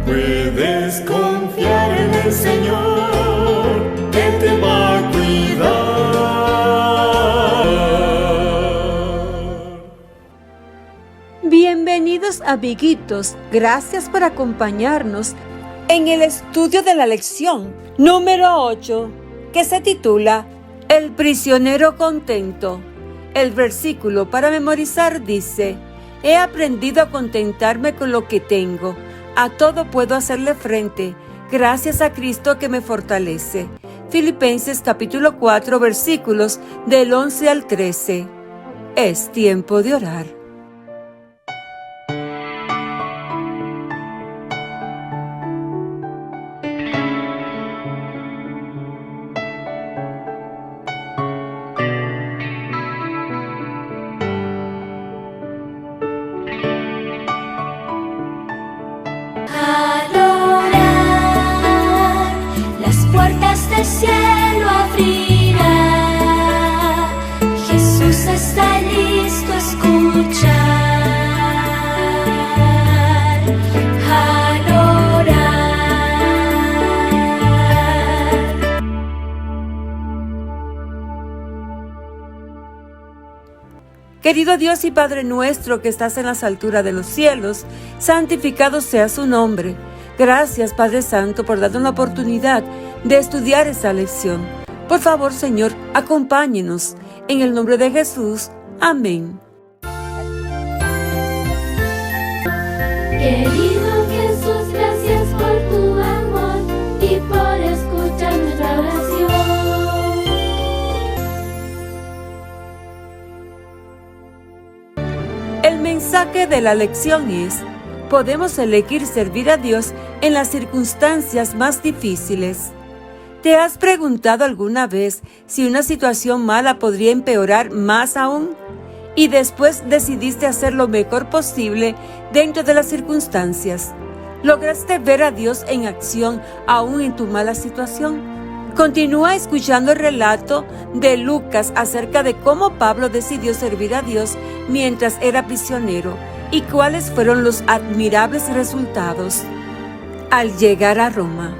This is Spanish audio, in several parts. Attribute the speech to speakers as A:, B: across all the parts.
A: Puedes confiar en el Señor, Él te va a cuidar.
B: Bienvenidos, amiguitos. Gracias por acompañarnos en el estudio de la lección número 8, que se titula El prisionero contento. El versículo para memorizar dice: He aprendido a contentarme con lo que tengo. A todo puedo hacerle frente, gracias a Cristo que me fortalece. Filipenses capítulo 4, versículos del 11 al 13. Es tiempo de orar.
C: El cielo abrirá, Jesús está listo a escuchar, al orar.
B: Querido Dios y Padre nuestro que estás en las alturas de los cielos, santificado sea su nombre. Gracias, Padre Santo, por darnos la oportunidad de estudiar esta lección. Por favor, Señor, acompáñenos. En el nombre de Jesús. Amén.
C: Querido Jesús, gracias por tu amor y por escuchar nuestra oración.
B: El mensaje de la lección es: podemos elegir servir a Dios en las circunstancias más difíciles. ¿Te has preguntado alguna vez si una situación mala podría empeorar más aún? Y después decidiste hacer lo mejor posible dentro de las circunstancias. ¿Lograste ver a Dios en acción aún en tu mala situación? Continúa escuchando el relato de Lucas acerca de cómo Pablo decidió servir a Dios mientras era prisionero y cuáles fueron los admirables resultados. Al llegar a Roma,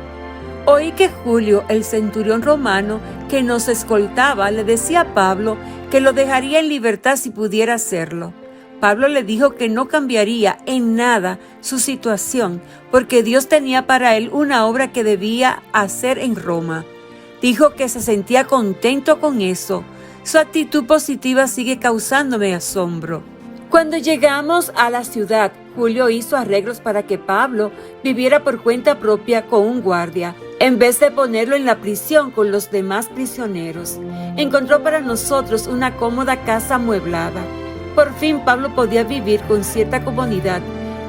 B: oí que Julio, el centurión romano que nos escoltaba, le decía a Pablo que lo dejaría en libertad si pudiera hacerlo. Pablo le dijo que no cambiaría en nada su situación, porque Dios tenía para él una obra que debía hacer en Roma. Dijo que se sentía contento con eso. Su actitud positiva sigue causándome asombro. Cuando llegamos a la ciudad, Julio hizo arreglos para que Pablo viviera por cuenta propia con un guardia, en vez de ponerlo en la prisión con los demás prisioneros. Encontró para nosotros una cómoda casa amueblada. Por fin Pablo podía vivir con cierta comodidad.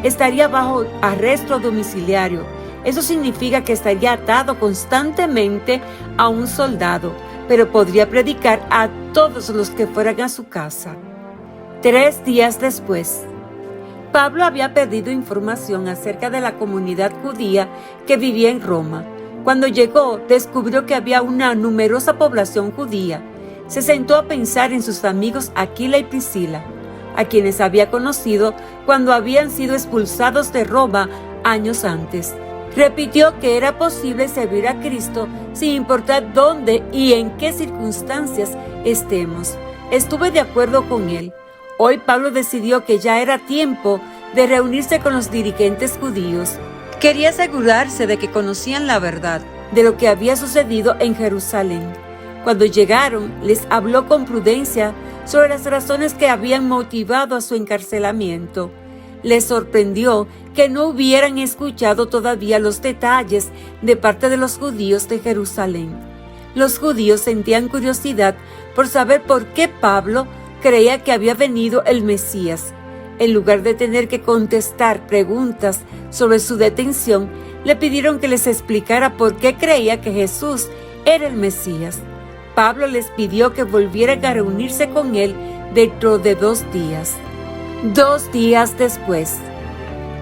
B: Estaría bajo arresto domiciliario. Eso significa que estaría atado constantemente a un soldado, pero podría predicar a todos los que fueran a su casa. 3 días después, Pablo había perdido información acerca de la comunidad judía que vivía en Roma. Cuando llegó, descubrió que había una numerosa población judía. Se sentó a pensar en sus amigos Aquila y Priscila, a quienes había conocido cuando habían sido expulsados de Roma años antes. Repitió que era posible servir a Cristo sin importar dónde y en qué circunstancias estemos. Estuve de acuerdo con él. Hoy Pablo decidió que ya era tiempo de reunirse con los dirigentes judíos. Quería asegurarse de que conocían la verdad de lo que había sucedido en Jerusalén. Cuando llegaron, les habló con prudencia sobre las razones que habían motivado a su encarcelamiento. Les sorprendió que no hubieran escuchado todavía los detalles de parte de los judíos de Jerusalén. Los judíos sentían curiosidad por saber por qué Pablo creía que había venido el Mesías. En lugar de tener que contestar preguntas sobre su detención, le pidieron que les explicara por qué creía que Jesús era el Mesías. Pablo les pidió que volvieran a reunirse con él dentro de 2 días. 2 días después,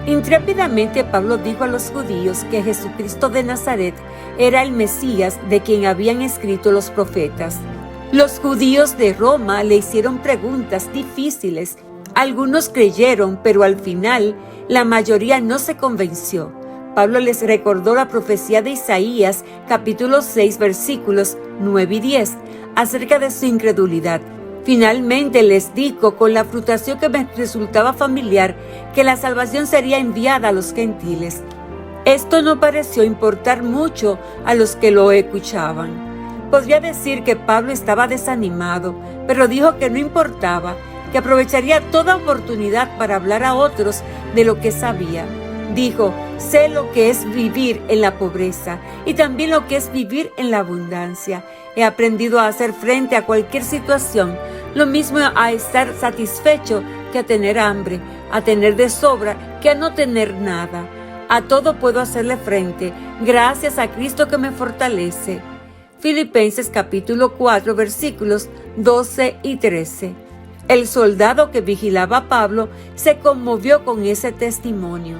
B: intrépidamente Pablo dijo a los judíos que Jesucristo de Nazaret era el Mesías de quien habían escrito los profetas. Los judíos de Roma le hicieron preguntas difíciles. Algunos creyeron, pero al final la mayoría no se convenció. Pablo les recordó la profecía de Isaías, capítulo 6, versículos 9 y 10, acerca de su incredulidad. Finalmente les dijo, con la frustración que me resultaba familiar, que la salvación sería enviada a los gentiles. Esto no pareció importar mucho a los que lo escuchaban. Podría decir que Pablo estaba desanimado, pero dijo que no importaba, que aprovecharía toda oportunidad para hablar a otros de lo que sabía. Dijo, sé lo que es vivir en la pobreza y también lo que es vivir en la abundancia. He aprendido a hacer frente a cualquier situación, lo mismo a estar satisfecho que a tener hambre, a tener de sobra que a no tener nada. A todo puedo hacerle frente, gracias a Cristo que me fortalece. Filipenses capítulo 4, versículos 12 y 13. El soldado que vigilaba a Pablo se conmovió con ese testimonio.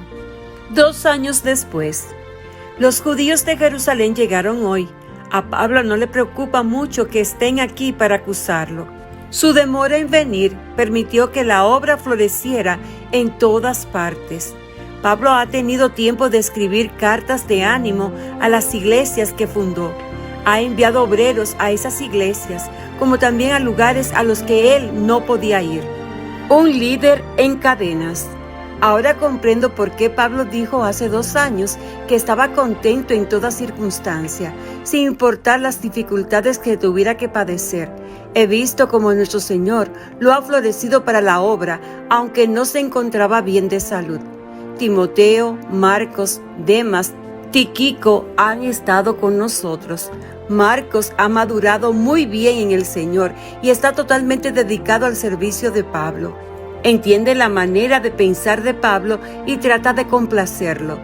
B: 2 años después, los judíos de Jerusalén llegaron hoy. A Pablo no le preocupa mucho que estén aquí para acusarlo. Su demora en venir permitió que la obra floreciera en todas partes. Pablo ha tenido tiempo de escribir cartas de ánimo a las iglesias que fundó. Ha enviado obreros a esas iglesias, como también a lugares a los que él no podía ir. Un líder en cadenas. Ahora comprendo por qué Pablo dijo hace 2 años que estaba contento en toda circunstancia, sin importar las dificultades que tuviera que padecer. He visto cómo nuestro Señor lo ha florecido para la obra, aunque no se encontraba bien de salud. Timoteo, Marcos, Demas, Tíquico han estado con nosotros. Marcos ha madurado muy bien en el Señor y está totalmente dedicado al servicio de Pablo. Entiende la manera de pensar de Pablo y trata de complacerlo.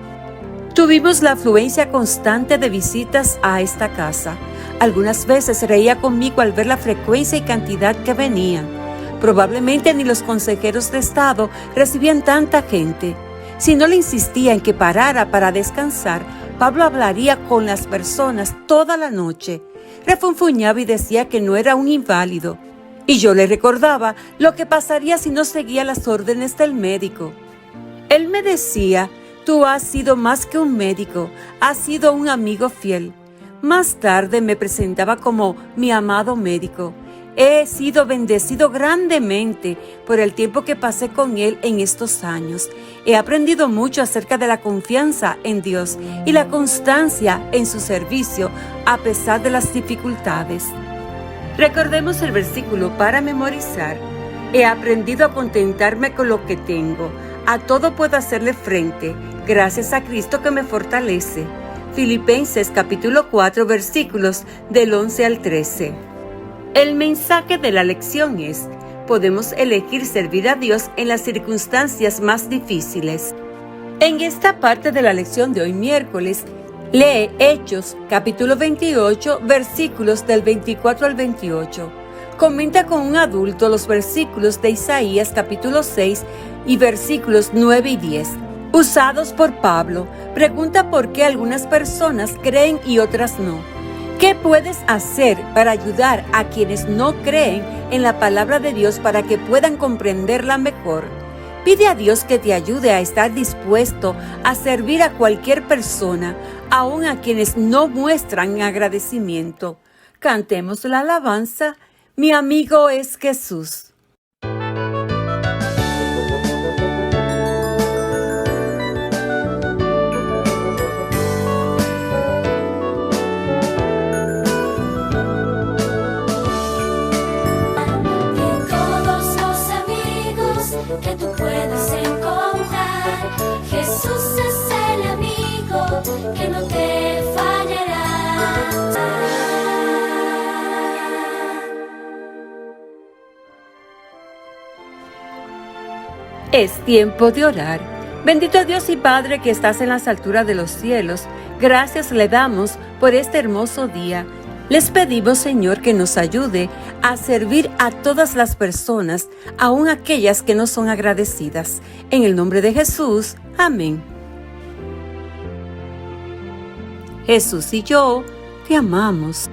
B: Tuvimos la afluencia constante de visitas a esta casa. Algunas veces reía conmigo al ver la frecuencia y cantidad que venían. Probablemente ni los consejeros de Estado recibían tanta gente. Si no le insistía en que parara para descansar, Pablo hablaría con las personas toda la noche. Refunfuñaba y decía que no era un inválido. Y yo le recordaba lo que pasaría si no seguía las órdenes del médico. Él me decía, tú has sido más que un médico, has sido un amigo fiel. Más tarde me presentaba como mi amado médico. He sido bendecido grandemente por el tiempo que pasé con él en estos años. He aprendido mucho acerca de la confianza en Dios y la constancia en su servicio a pesar de las dificultades. Recordemos el versículo para memorizar. He aprendido a contentarme con lo que tengo. A todo puedo hacerle frente, gracias a Cristo que me fortalece. Filipenses capítulo 4, versículos del 11 al 13. El mensaje de la lección es: podemos elegir servir a Dios en las circunstancias más difíciles. En esta parte de la lección de hoy miércoles, lee Hechos, capítulo 28, versículos del 24 al 28. Comenta con un adulto los versículos de Isaías, capítulo 6, y versículos 9 y 10. Usados por Pablo, pregunta por qué algunas personas creen y otras no. ¿Qué puedes hacer para ayudar a quienes no creen en la palabra de Dios para que puedan comprenderla mejor? Pide a Dios que te ayude a estar dispuesto a servir a cualquier persona, aun a quienes no muestran agradecimiento. Cantemos la alabanza, mi amigo es Jesús.
C: Que tú puedes encontrar. Jesús es el amigo que no te fallará.
B: Es tiempo de orar. Bendito Dios y Padre que estás en las alturas de los cielos, gracias le damos por este hermoso día. Les pedimos, Señor, que nos ayude a servir a todas las personas, aun aquellas que no son agradecidas. En el nombre de Jesús, amén. Jesús y yo te amamos.